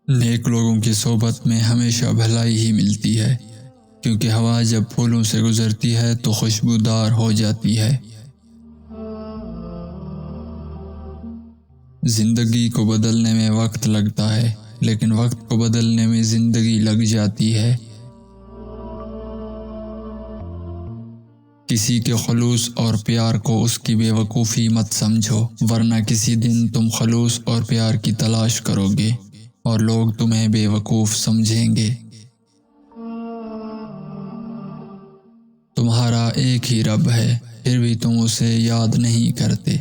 نیک لوگوں کی صحبت میں ہمیشہ بھلائی ہی ملتی ہے، کیونکہ ہوا جب پھولوں سے گزرتی ہے تو خوشبودار ہو جاتی ہے۔ زندگی کو بدلنے میں وقت لگتا ہے، لیکن وقت کو بدلنے میں زندگی لگ جاتی ہے۔ کسی کے خلوص اور پیار کو اس کی بے وقوفی مت سمجھو، ورنہ کسی دن تم خلوص اور پیار کی تلاش کرو گے اور لوگ تمہیں بے وقوف سمجھیں گے۔ تمہارا ایک ہی رب ہے، پھر بھی تم اسے یاد نہیں کرتے،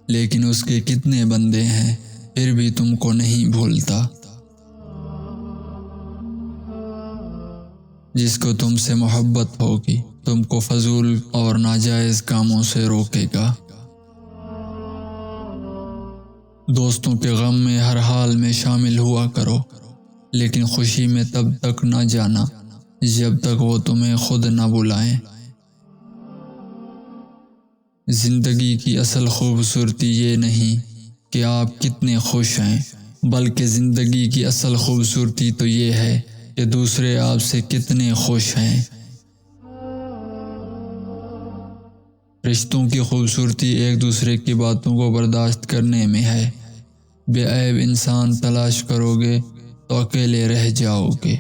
لیکن اس کے کتنے بندے ہیں، پھر بھی تم کو نہیں بھولتا۔ جس کو تم سے محبت ہوگی، تم کو فضول اور ناجائز کاموں سے روکے گا۔ دوستوں کے غم میں ہر حال میں شامل ہوا کرو، لیکن خوشی میں تب تک نہ جانا جب تک وہ تمہیں خود نہ بلائیں۔ زندگی کی اصل خوبصورتی یہ نہیں کہ آپ کتنے خوش ہیں، بلکہ زندگی کی اصل خوبصورتی تو یہ ہے کہ دوسرے آپ سے کتنے خوش ہیں۔ رشتوں کی خوبصورتی ایک دوسرے کی باتوں کو برداشت کرنے میں ہے۔ بے عیب انسان تلاش کرو گے تو اکیلے رہ جاؤ گے۔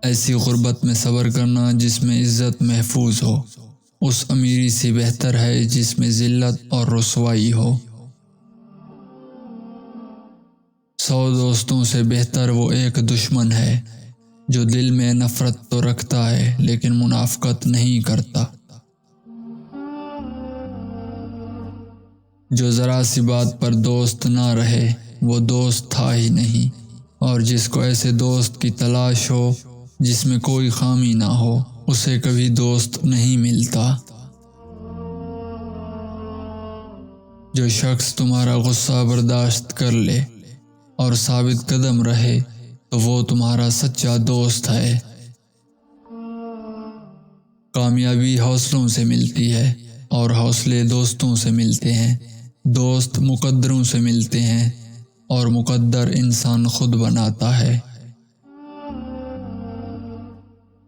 ایسی غربت میں صبر کرنا جس میں عزت محفوظ ہو، اس امیری سے بہتر ہے جس میں ذلت اور رسوائی ہو۔ 100 دوستوں سے بہتر وہ ایک دشمن ہے جو دل میں نفرت تو رکھتا ہے لیکن منافقت نہیں کرتا۔ جو ذرا سی بات پر دوست نہ رہے وہ دوست تھا ہی نہیں، اور جس کو ایسے دوست کی تلاش ہو جس میں کوئی خامی نہ ہو، اسے کبھی دوست نہیں ملتا۔ جو شخص تمہارا غصہ برداشت کر لے اور ثابت قدم رہے تو وہ تمہارا سچا دوست ہے۔ کامیابی حوصلوں سے ملتی ہے اور حوصلے دوستوں سے ملتے ہیں۔ دوست مقدروں سے ملتے ہیں اور مقدر انسان خود بناتا ہے۔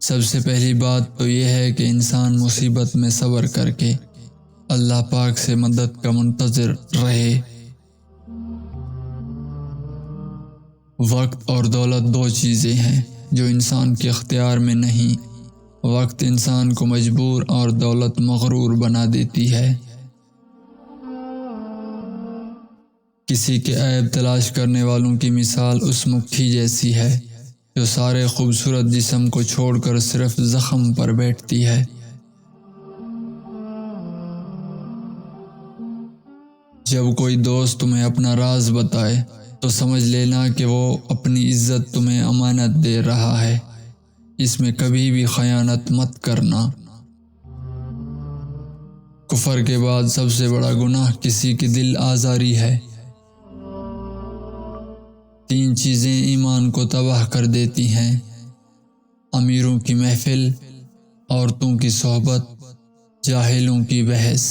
سب سے پہلی بات تو یہ ہے کہ انسان مصیبت میں صبر کر کے اللہ پاک سے مدد کا منتظر رہے۔ وقت اور دولت دو چیزیں ہیں جو انسان کے اختیار میں نہیں۔ وقت انسان کو مجبور اور دولت مغرور بنا دیتی ہے۔ کسی کے عیب تلاش کرنے والوں کی مثال اس مکھی جیسی ہے جو سارے خوبصورت جسم کو چھوڑ کر صرف زخم پر بیٹھتی ہے۔ جب کوئی دوست تمہیں اپنا راز بتائے تو سمجھ لینا کہ وہ اپنی عزت تمہیں امانت دے رہا ہے۔ اس میں کبھی بھی خیانت مت کرنا۔ کفر کے بعد سب سے بڑا گناہ کسی کی دل آزاری ہے۔ 3 چیزیں ایمان کو تباہ کر دیتی ہیں: امیروں کی محفل، عورتوں کی صحبت، جاہلوں کی بحث۔